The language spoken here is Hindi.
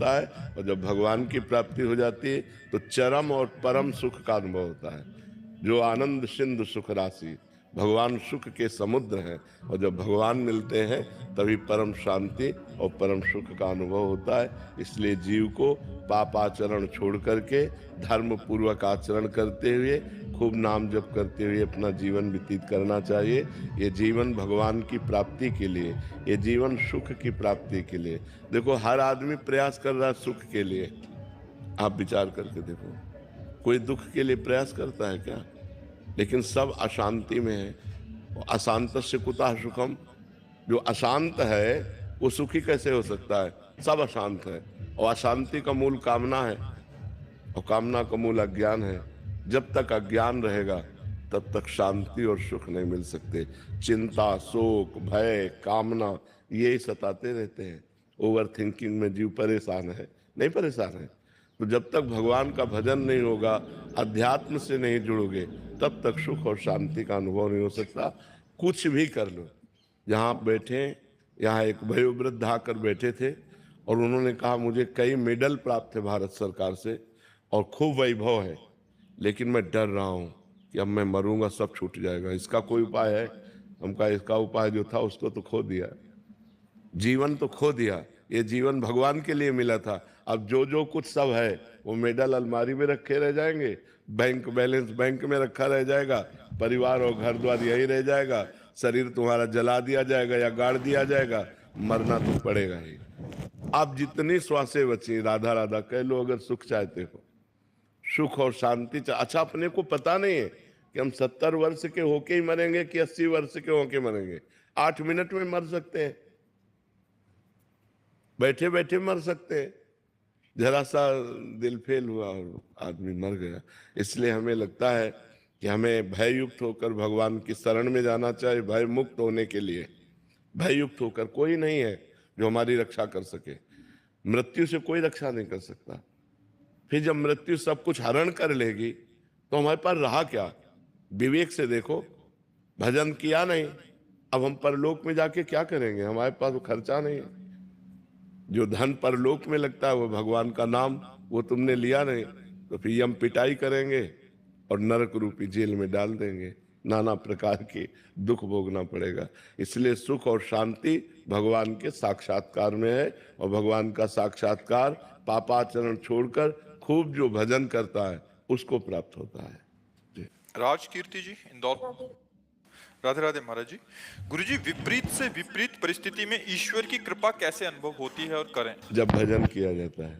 होता है, और जब भगवान की प्राप्ति हो जाती है तो चरम और परम सुख का अनुभव होता है। जो आनंद सिंधु सुख राशि, भगवान सुख के समुद्र हैं, और जब भगवान मिलते हैं तभी परम शांति और परम सुख का अनुभव होता है। इसलिए जीव को पापाचरण छोड़ करके धर्म पूर्वक आचरण करते हुए, खूब नाम जप करते हुए अपना जीवन व्यतीत करना चाहिए। ये जीवन भगवान की प्राप्ति के लिए, ये जीवन सुख की प्राप्ति के लिए। देखो, हर आदमी प्रयास कर रहा है सुख के लिए। आप विचार करके देखो, कोई दुख के लिए प्रयास करता है क्या? लेकिन सब अशांति में है। अशांत से कुतः सुखम, जो अशांत है वो सुखी कैसे हो सकता है? सब अशांत है, और अशांति का मूल कामना है, और कामना का मूल अज्ञान है। जब तक अज्ञान रहेगा तब तक शांति और सुख नहीं मिल सकते। चिंता, शोक, भय, कामना यही सताते रहते हैं। ओवर थिंकिंग में जीव परेशान है, नहीं परेशान है? तो जब तक भगवान का भजन नहीं होगा, अध्यात्म से नहीं जुड़ोगे, तब तक सुख और शांति का अनुभव नहीं हो सकता। कुछ भी कर लो। जहाँ आप बैठे, यहाँ एक वयोवृद्ध आकर बैठे थे और उन्होंने कहा मुझे कई मेडल प्राप्त है भारत सरकार से और खूब वैभव है, लेकिन मैं डर रहा हूँ कि अब मैं मरूंगा सब छूट जाएगा, इसका कोई उपाय है? हम कहा इसका उपाय जो था उसको तो खो दिया, जीवन तो खो दिया। ये जीवन भगवान के लिए मिला था। अब जो जो कुछ सब है वो मेडल अलमारी में रखे रह जाएंगे, बैंक बैलेंस बैंक में रखा रह जाएगा, परिवार और घर द्वार यही रह जाएगा, शरीर तुम्हारा जला दिया जाएगा या गाड़ दिया जाएगा, मरना तो पड़ेगा ही। आप जितनी श्वासें बची राधा राधा कह लो, अगर सुख चाहते हो, सुख और शांति अच्छा, अपने को पता नहीं है कि हम 70 वर्ष के होके ही मरेंगे कि 80 वर्ष के होके मरेंगे। 8 मिनट में मर सकते हैं, बैठे बैठे मर सकते हैं। जरा सा दिल फेल हुआ और आदमी मर गया। इसलिए हमें लगता है कि हमें भययुक्त होकर भगवान की शरण में जाना चाहिए। भय मुक्त होने के लिए भययुक्त होकर, कोई नहीं है जो हमारी रक्षा कर सके। मृत्यु से कोई रक्षा नहीं कर सकता। फिर जब मृत्यु सब कुछ हरण कर लेगी तो हमारे पास रहा क्या? विवेक से देखो, भजन किया नहीं, अब हम परलोक में जाके क्या करेंगे? हमारे पास वो खर्चा नहीं है। जो धन परलोक में लगता है वो भगवान का नाम, वो तुमने लिया नहीं, तो फिर हम पिटाई करेंगे और नरक रूपी जेल में डाल देंगे, नाना प्रकार के दुख भोगना पड़ेगा। इसलिए सुख और शांति भगवान के साक्षात्कार में है, और भगवान का साक्षात्कार पापाचरण छोड़कर खूब जो भजन करता है उसको प्राप्त होता है। राजकीर्ति जी, इंदौर। राधे राधे महाराज जी। गुरुजी, विपरीत से विपरीत परिस्थिति में ईश्वर की कृपा कैसे अनुभव होती है और करें? जब भजन किया जाता है।